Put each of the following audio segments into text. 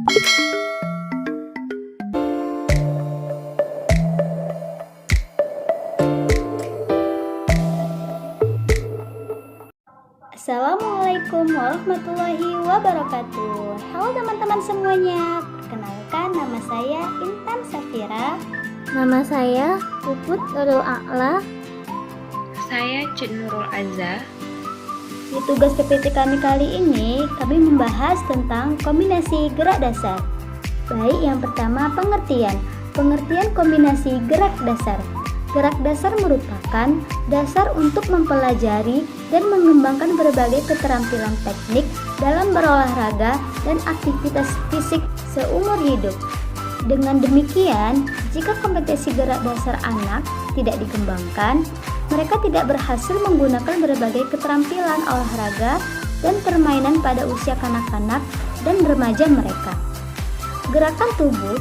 Assalamualaikum warahmatullahi wabarakatuh. Halo teman-teman semuanya, perkenalkan nama saya Intan Safira. Nama saya Puput Nurul A'la. Saya Cud Nurul Azza. Di tugas PPT kami kali ini, kami membahas tentang kombinasi gerak dasar. Baik, yang pertama pengertian. Pengertian kombinasi gerak dasar. Gerak dasar merupakan dasar untuk mempelajari dan mengembangkan berbagai keterampilan teknik dalam berolahraga dan aktivitas fisik seumur hidup. Dengan demikian, jika kompetensi gerak dasar anak tidak dikembangkan, mereka tidak berhasil menggunakan berbagai keterampilan olahraga dan permainan pada usia kanak-kanak dan remaja mereka. Gerakan tubuh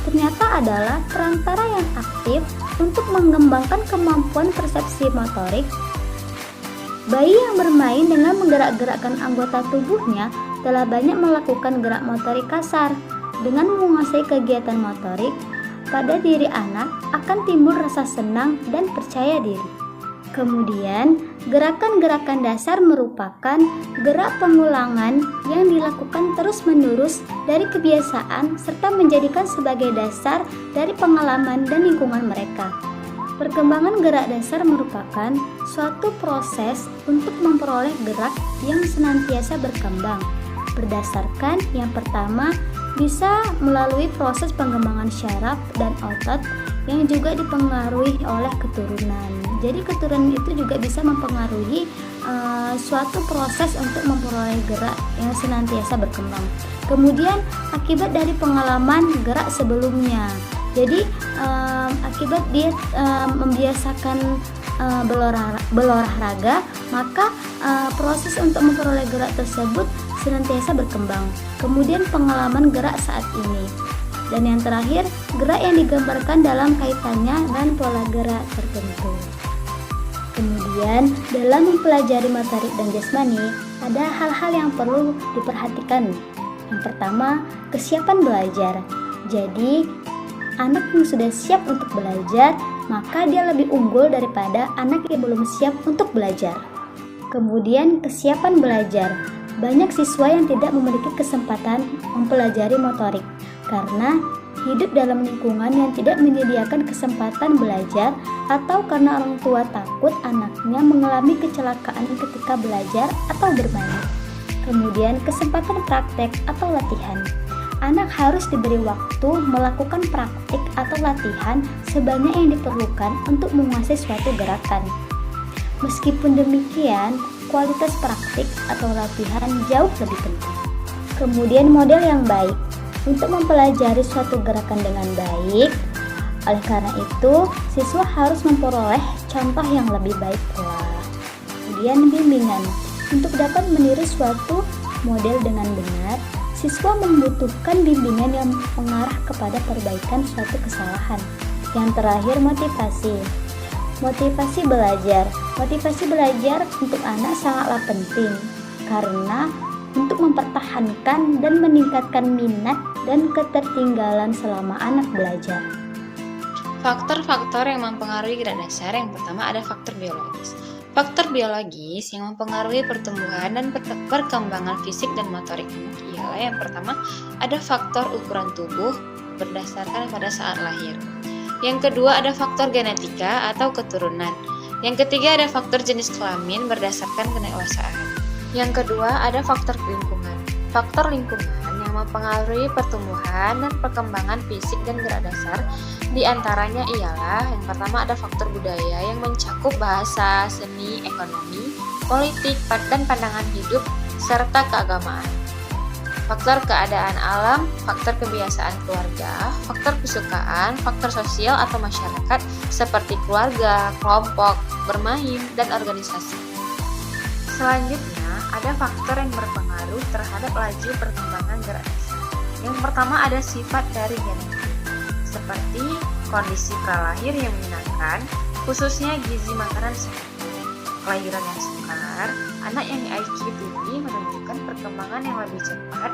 ternyata adalah perantara yang aktif untuk mengembangkan kemampuan persepsi motorik. Bayi yang bermain dengan menggerak-gerakkan anggota tubuhnya telah banyak melakukan gerak motorik kasar. Dengan menguasai kegiatan motorik, pada diri anak akan timbul rasa senang dan percaya diri. Kemudian, gerakan-gerakan dasar merupakan gerak pengulangan yang dilakukan terus-menerus dari kebiasaan serta menjadikan sebagai dasar dari pengalaman dan lingkungan mereka. Perkembangan gerak dasar merupakan suatu proses untuk memperoleh gerak yang senantiasa berkembang. Berdasarkan yang pertama, bisa melalui proses pengembangan syaraf dan otot yang juga dipengaruhi oleh keturunan. Jadi keturunan itu juga bisa mempengaruhi suatu proses untuk memperoleh gerak yang senantiasa berkembang. Kemudian akibat dari pengalaman gerak sebelumnya. Jadi akibat dia membiasakan berolahraga, maka proses untuk memperoleh gerak tersebut senantiasa berkembang. Kemudian pengalaman gerak saat ini. Dan yang terakhir, gerak yang digambarkan dalam kaitannya dan pola gerak tertentu. Kemudian, dalam mempelajari motorik dan jasmani, ada hal-hal yang perlu diperhatikan. Yang pertama, kesiapan belajar. Jadi, anak yang sudah siap untuk belajar, maka dia lebih unggul daripada anak yang belum siap untuk belajar. Kemudian, kesiapan belajar. Banyak siswa yang tidak memiliki kesempatan mempelajari motorik karena hidup dalam lingkungan yang tidak menyediakan kesempatan belajar atau karena orang tua takut anaknya mengalami kecelakaan ketika belajar atau bermain. Kemudian kesempatan praktek atau latihan. Anak harus diberi waktu melakukan praktik atau latihan sebanyak yang diperlukan untuk menguasai suatu gerakan. Meskipun demikian, kualitas praktik atau latihan jauh lebih penting. Kemudian model yang baik. Untuk mempelajari suatu gerakan dengan baik, oleh karena itu, siswa harus memperoleh contoh yang lebih baik pula. Kemudian bimbingan. Untuk dapat meniru suatu model dengan benar, siswa membutuhkan bimbingan yang mengarah kepada perbaikan suatu kesalahan. Yang terakhir, motivasi. Motivasi belajar. Motivasi belajar untuk anak sangatlah penting karena untuk mempertahankan dan meningkatkan minat dan ketertinggalan selama anak belajar. Faktor-faktor yang mempengaruhi gerak dasar, yang pertama ada faktor biologis. Faktor biologis yang mempengaruhi pertumbuhan dan perkembangan fisik dan motorik anak ialah yang pertama ada faktor ukuran tubuh berdasarkan pada saat lahir. Yang kedua ada faktor genetika atau keturunan. Yang ketiga ada faktor jenis kelamin berdasarkan kedewasaan. Yang kedua ada faktor lingkungan. Faktor lingkungan yang mempengaruhi pertumbuhan dan perkembangan fisik dan gerak dasar diantaranya ialah yang pertama ada faktor budaya yang mencakup bahasa, seni, ekonomi, politik, dan pandangan hidup, serta keagamaan. Faktor keadaan alam, faktor kebiasaan keluarga, faktor kesukaan, faktor sosial atau masyarakat seperti keluarga, kelompok, bermain, dan organisasi. Selanjutnya, ada faktor yang berpengaruh terhadap laju perkembangan gerak dasar. Yang pertama ada sifat dari genetik, seperti kondisi pralahir yang menyenangkan, khususnya gizi makanan sehat. Kelahiran yang sukar, anak yang IQ tinggi menunjukkan perkembangan yang lebih cepat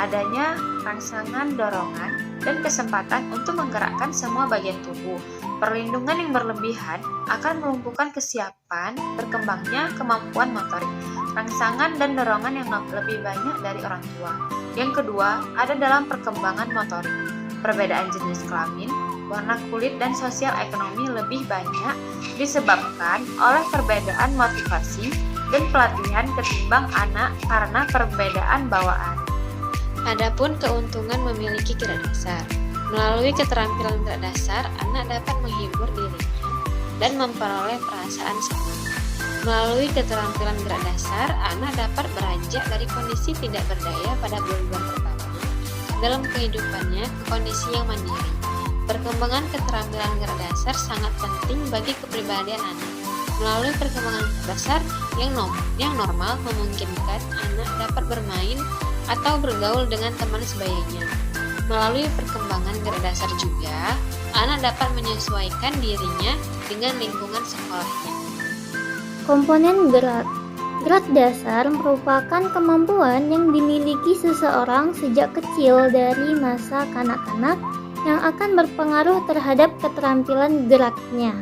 adanya rangsangan dorongan dan kesempatan untuk menggerakkan semua bagian tubuh. Perlindungan yang berlebihan akan melumpuhkan kesiapan berkembangnya kemampuan motorik. Rangsangan dan dorongan yang lebih banyak dari orang tua. Yang kedua, ada dalam perkembangan motorik. Perbedaan jenis kelamin, warna kulit, dan sosial ekonomi lebih banyak disebabkan oleh perbedaan motivasi dan pelatihan ketimbang anak karena perbedaan bawaan. Adapun keuntungan memiliki gerak dasar. Melalui keterampilan gerak dasar, anak dapat menghibur dirinya dan memperoleh perasaan sama. Melalui keterampilan gerak dasar, anak dapat beranjak dari kondisi tidak berdaya pada bulan-bulan pertama dalam kehidupannya ke kondisi yang mandiri. Perkembangan keterampilan gerak dasar sangat penting bagi kepribadian anak. Melalui perkembangan gerak dasar yang normal memungkinkan anak dapat bermain atau bergaul dengan teman sebayanya. Melalui perkembangan gerak dasar juga, anak dapat menyesuaikan dirinya dengan lingkungan sekolahnya. Komponen gerak. Gerak dasar merupakan kemampuan yang dimiliki seseorang sejak kecil dari masa kanak-kanak yang akan berpengaruh terhadap keterampilan geraknya.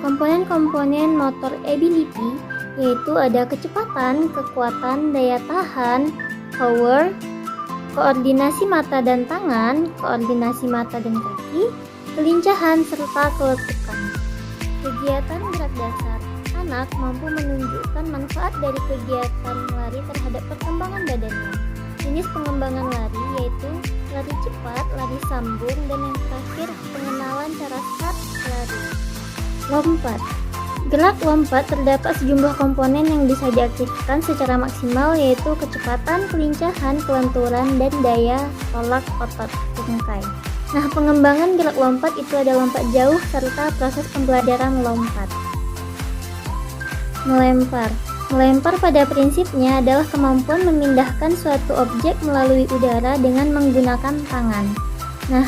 Komponen-komponen motor ability yaitu ada kecepatan, kekuatan, daya tahan, power, koordinasi mata dan tangan, koordinasi mata dan kaki, kelincahan, serta keletukan. Kegiatan gerak dasar anak mampu menunjukkan manfaat dari kegiatan lari terhadap perkembangan badannya. Jenis pengembangan lari yaitu lari cepat, lari sambung, dan yang terakhir pengenalan cara start lari. Lompat. Gerak lompat terdapat sejumlah komponen yang bisa diaktifkan secara maksimal yaitu kecepatan, kelincahan, kelenturan, dan daya tolak otot tungkai. Nah, pengembangan gerak lompat itu ada lompat jauh serta proses pembelajaran lompat. Melempar. Melempar pada prinsipnya adalah kemampuan memindahkan suatu objek melalui udara dengan menggunakan tangan. Nah,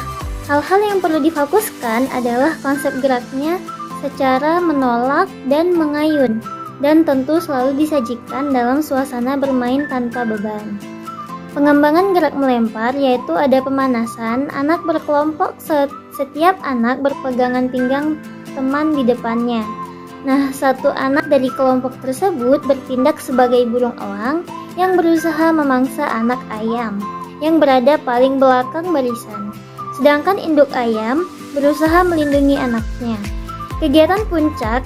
hal-hal yang perlu difokuskan adalah konsep geraknya secara menolak dan mengayun, dan tentu selalu disajikan dalam suasana bermain tanpa beban. Pengembangan gerak melempar yaitu ada pemanasan, anak berkelompok, setiap anak berpegangan pinggang teman di depannya. Nah, satu anak dari kelompok tersebut bertindak sebagai burung elang yang berusaha memangsa anak ayam yang berada paling belakang barisan. Sedangkan induk ayam berusaha melindungi anaknya. Kegiatan puncak,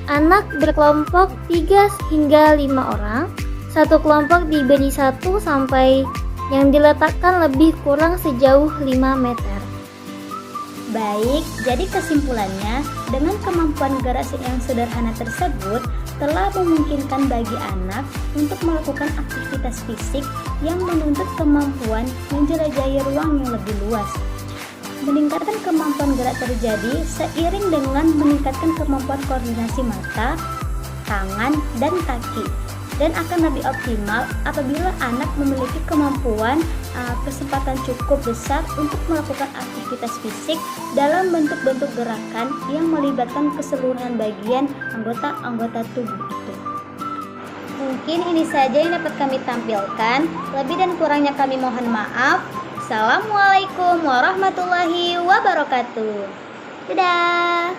anak berkelompok 3 hingga 5 orang. Satu kelompok diberi 1 sampai yang diletakkan lebih kurang sejauh 5 meter. Baik, jadi kesimpulannya, dengan kemampuan gerak yang sederhana tersebut telah memungkinkan bagi anak untuk melakukan aktivitas fisik yang menuntut kemampuan menjelajahi ruang yang lebih luas. Meningkatkan kemampuan gerak terjadi seiring dengan meningkatkan kemampuan koordinasi mata, tangan, dan kaki, dan akan lebih optimal apabila anak memiliki kemampuan kesempatan cukup besar untuk melakukan aktivitas fisik dalam bentuk-bentuk gerakan yang melibatkan keseluruhan bagian anggota tubuh itu. Mungkin ini saja yang dapat kami tampilkan, lebih dan kurangnya kami mohon maaf. Assalamualaikum warahmatullahi wabarakatuh. Dadah.